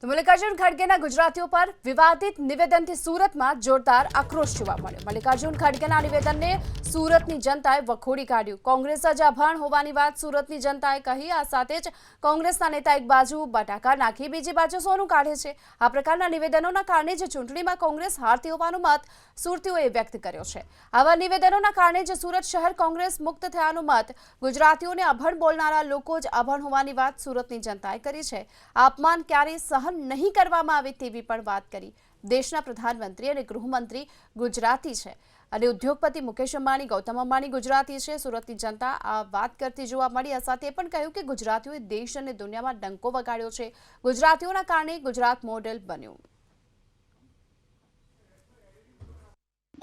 તો મલ્લિકાર્જુન ખડગેના ગુજરાતીઓ પર વિવાદિત નિવેદનથી સુરતમાં જોરદાર આક્રોશ જોવા મળ્યો। મલ્લિકાર્જુન ખડગેના નિવેદનને સુરતની જનતાએ વખોડી કાઢ્યું। કોંગ્રેસ જ અભણ હોવાની વાત સુરતની જનતાએ કહી। આ સાથે જ કોંગ્રેસના નેતા એક બાજુ બટાકા નાખી બીજી બાજુ સોનું કાઢે છે। આ પ્રકારના નિવેદનોના કારણે જ ચૂંટણીમાં કોંગ્રેસ હારતી હોવાનો મત સુરતીઓએ વ્યક્ત કર્યો છે। આવા નિવેદનોના કારણે જ સુરત શહેર કોંગ્રેસ મુક્ત થયાનો મત ગુજરાતીઓને અભણ બોલનારા લોકો જ અભણ હોવાની વાત સુરતની જનતાએ કરી છે। આ અપમાન ક્યારેય સહન नहीं કરવામાં આવે તેવી પણ વાત કરી। દેશના પ્રધાનમંત્રી અને ગૃહમંત્રી ગુજરાતી છે અને ઉદ્યોગપતિ મુકેશ અંબાણી, ગૌતમ અંબાણી ગુજરાતી છે। સુરતની જનતા આ વાત કરતી જોવા મળી। આ સાથે પણ કહ્યું કે ગુજરાતીઓએ દેશ અને દુનિયામાં ડંકો વગાડ્યો છે। ગુજરાતીઓના કારણે ગુજરાત મોડેલ બન્યું।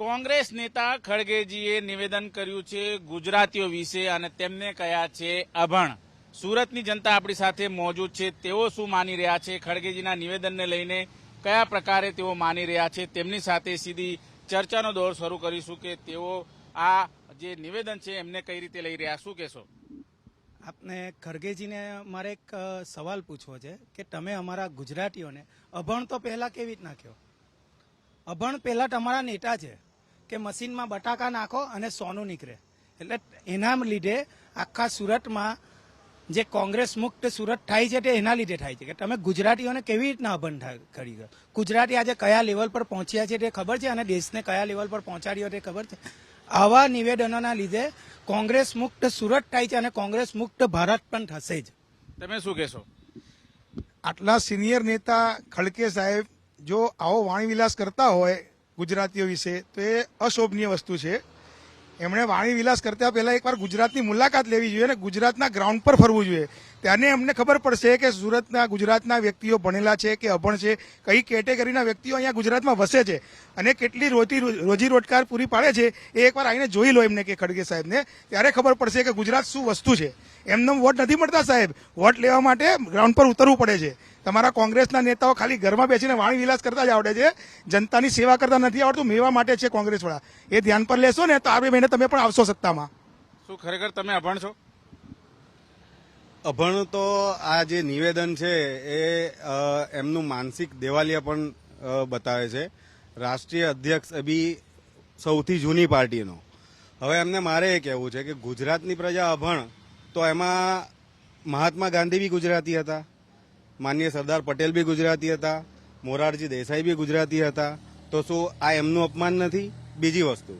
કોંગ્રેસ નેતા ખડગેજીએ નિવેદન કર્યું છે ગુજરાતીઓ વિશે અને તેમને કહ્યા છે અભણ। સુરતની જનતા આપણી સાથે મોજૂદ છે। તેઓ શું માની રહ્યા છે, ખડગેજીના નિવેદનને લઈને કયા પ્રકારે તેઓ માની રહ્યા છે, તેમની સાથે સીધી ચર્ચાનો દોર શરૂ કરીશું કે તેઓ આ જે નિવેદન છે એમને કઈ રીતે લઈ રહ્યા। શું કહેશો? આપને ખડગેજીને મારે એક સવાલ પૂછવો છે કે તમે અમારા ગુજરાતીઓને અભણ તો પહેલા કેવી રીતના કહો? અભણ પહેલા તમારા નેતા છે કે મશીનમાં બટાકા નાખો અને સોનું નીકળે, એટલે એના લીધે આખા સુરતમાં જે કોંગ્રેસ મુક્ત સુરત થાય છે તે એના લીધે થાય છે કે તમે ગુજરાતીઓને કેવી રીતના અભણ કરી ગયો। ગુજરાતી આજે કયા લેવલ પર પહોંચ્યા છે તે ખબર છે અને દેશને કયા લેવલ પર પહોંચાડ્યો તે ખબર છે। આવા નિવેદનોના લીધે કોંગ્રેસ મુક્ત સુરત થાય છે અને કોંગ્રેસ મુક્ત ભારત પણ થશે જ। તમે શું કહેશો? આટલા સિનિયર નેતા ખડકે સાહેબ જો આવો વાણીવિલાસ કરતા હોય ગુજરાતીઓ વિશે તો એ અશોભનીય વસ્તુ છે। એમણે વાણીવિલાસ કરતા પહેલા એકવાર ગુજરાતની મુલાકાત લેવી જોઈએ અને ગુજરાતના ગ્રાઉન્ડ પર ફરવું જોઈએ। ત્યારને અમને ખબર પડશે કે સુરતના ગુજરાતના વ્યક્તિઓ ભણેલા છે કે અભણ છે, કઈ કેટેગરીના વ્યક્તિઓ અહીંયા ગુજરાતમાં વસે છે અને કેટલી રોજી રોજગાર પૂરી પાડે છે એ એકવાર આવીને જોઈ લો એમને કે ખડગે સાહેબને, ત્યારે ખબર પડશે કે ગુજરાત શું વસ્તુ છે। એમને વોટ નથી મળતા સાહેબ, વોટ લેવા માટે ગ્રાઉન્ડ પર ઉતરવું પડે છે। તમારા કોંગ્રેસના નેતાઓ ખાલી ઘરમાં બેસીને વાણીવિલાસ કરતા જ આવડે છે, જનતાની સેવા કરતા નથી આવડતું। મેવા માટે છે કોંગ્રેસવાળા, એ ધ્યાન પર લેશો ને તો આ 2 મહિને તમે પણ આવશો સત્તામાં। શું ખરેખર તમે અભણ છો? અભણ તો આ જે નિવેદન છે એ એમનું માનસિક દેવાલિયા પણ બતાવે છે। રાષ્ટ્રીય અધ્યક્ષ બી સૌથી જૂની પાર્ટીનો। હવે એમને મારે એ કહેવું છે કે ગુજરાતની પ્રજા અભણ, તો એમાં મહાત્મા ગાંધી બી ગુજરાતી હતા, માનનીય સરદાર પટેલ બી ગુજરાતી હતા, મોરારજી દેસાઈ બી ગુજરાતી હતા, તો શું આ એમનું અપમાન નથી? બીજી વસ્તુ,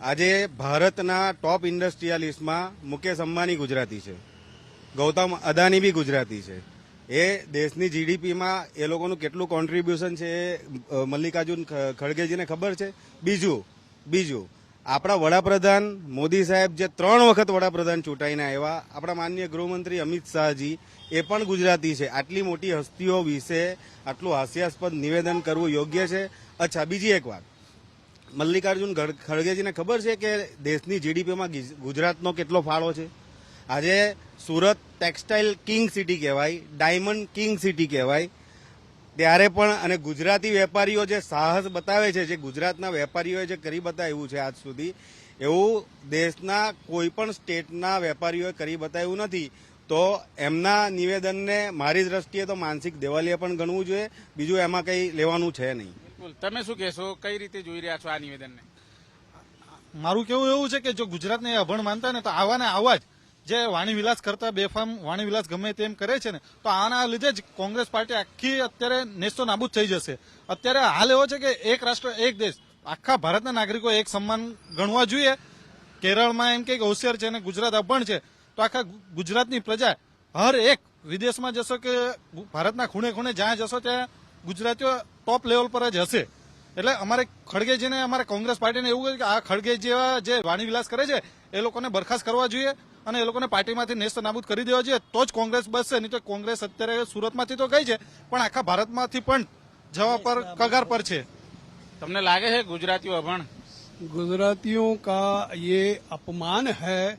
આજે ભારતના ટોપ ઇન્ડસ્ટ્રીયાલિસ્ટમાં મુકેશ અંબાણી ગુજરાતી છે, ગૌતમ અદાણી બી ગુજરાતી છે। એ દેશની જીડીપીમાં એ લોકોનું કેટલું કોન્ટ્રીબ્યુશન છે એ મલ્લિકાર્જુન ખડગેજીને ખબર છે। બીજું આપણા વડાપ્રધાન મોદી સાહેબ જે 3 વખત વડાપ્રધાન ચૂંટાઈને આવ્યા, આપણા માનનીય ગૃહમંત્રી અમિત શાહજી એ પણ ગુજરાતી છે। આટલી મોટી હસ્તીઓ વિશે આટલું હાસ્યાસ્પદ નિવેદન કરવું યોગ્ય છે? અચ્છા, બીજી એક વાત, મલ્લિકાર્જુન ખડગેજીને ખબર છે કે દેશની જીડીપીમાં ગુજરાતનો કેટલો ફાળો છે? આજે સુરત ટેક્સટાઇલ કિંગ સિટી કહેવાય, ડાયમંડ કિંગ સિટી કહેવાય, ત્યારે પણ અને ગુજરાતી વેપારીઓ જે સાહસ બતાવે છે, જે ગુજરાતના વેપારીઓએ જે કરી બતાવ્યું છે આજ સુધી, એવું દેશના કોઈ પણ સ્ટેટના વેપારીઓએ કરી બતાવ્યું નથી। તો એમના નિવેદનને મારી દ્રષ્ટિએ તો માનસિક દેવાલિયા પણ ગણવું જોઈએ, બીજું એમાં કંઈ લેવાનું છે નહીં। બિલકુલ, તમે શું કહેશો? કઈ રીતે જોઈ રહ્યા છો આ નિવેદનને? મારું કેવું એવું છે કે જો ગુજરાતને અભણ માનતા ને તો આવા ને આવા જ જે વાણીવિલાસ કરતા બેફામ વાણીવિલાસ ગમે તેમ કરે છે ને, તો આના લીધે જ કોંગ્રેસ પાર્ટી આખી અત્યારે નેસ્તો નાબૂદ થઈ જશે। અત્યારે હાલ એવો છે કે એક રાષ્ટ્ર એક દેશ, આખા ભારતના નાગરિકો એક સમાન ગણવા જોઈએ। કેરળમાં એમ કે હોશિયાર છે અને ગુજરાત અભણ છે, તો આખા ગુજરાતની પ્રજા હર એક વિદેશમાં જશો કે ભારતના ખૂણે ખૂણે જ્યાં જશો ત્યાં ગુજરાતીઓ ટોપ લેવલ પર જ હશે। એટલે અમારે ખડગેજીને, અમારે કોંગ્રેસ પાર્ટીને એવું કહે કે આ ખડગે જેવા જે વાણીવિલાસ કરે છે એ લોકોને બરખાસ્ત કરવા જોઈએ અને એ લોકોને પાર્ટીમાંથી નેસ્ત નાબૂદ કરી દેવા જોઈએ, તો જ કોંગ્રેસ બસશે। નહીં તો કોંગ્રેસ અત્યારે સુરતમાંથી તો ગઈ છે પણ આખા ભારતમાંથી પણ જવા પર કગાર પર છે। તમને લાગે છે ગુજરાતીઓ અભણ? गुजरातियों का ये अपमान है।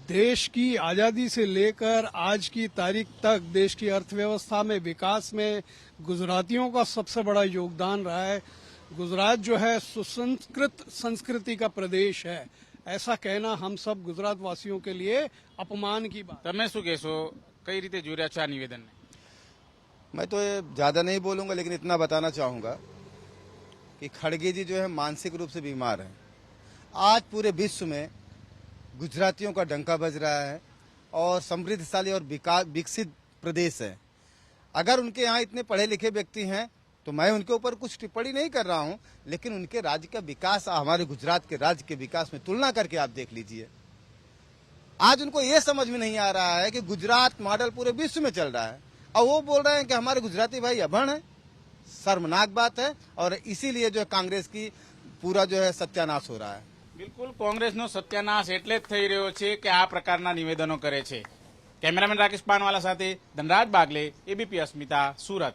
देश की आज़ादी से लेकर आज की तारीख तक देश की अर्थव्यवस्था में, विकास में गुजरातियों का सबसे बड़ा योगदान रहा है। गुजरात जो है सुसंस्कृत संस्कृति का प्रदेश है। ऐसा कहना हम सब गुजरात वासियों के लिए अपमान की बात। તમે શું કહેશો? કઈ રીતે જોઈ રહ્યા છો આ નિવેદનને? मैं तो ये ज्यादा नहीं बोलूंगा, लेकिन इतना बताना चाहूंगा कि खड़गे जी जो है मानसिक रूप से बीमार हैं। आज पूरे विश्व में गुजरातियों का डंका बज रहा है और समृद्धशाली और विकसित प्रदेश है। अगर उनके यहाँ इतने पढ़े लिखे व्यक्ति हैं तो मैं उनके ऊपर कुछ टिप्पणी नहीं कर रहा हूं, लेकिन उनके राज्य का विकास हमारे गुजरात के राज्य के विकास में तुलना करके आप देख लीजिए। आज उनको ये समझ में नहीं आ रहा है कि गुजरात मॉडल पूरे विश्व में चल रहा है और वो बोल रहे हैं कि हमारे गुजराती भाई अभण है। शर्मनाक बात है और इसीलिए जो है कांग्रेस की पूरा जो है सत्यानाश हो रहा है। બિલકુલ કોંગ્રેસનો સત્યાનાશ એટલે જ થઈ રહ્યો છે કે આ પ્રકારના નિવેદનો કરે છે. કેમેરામેન રાકેશ પાનવાલા સાથે ધનરાજ બાગલે, એબીપી અસ્મિતા, સુરત.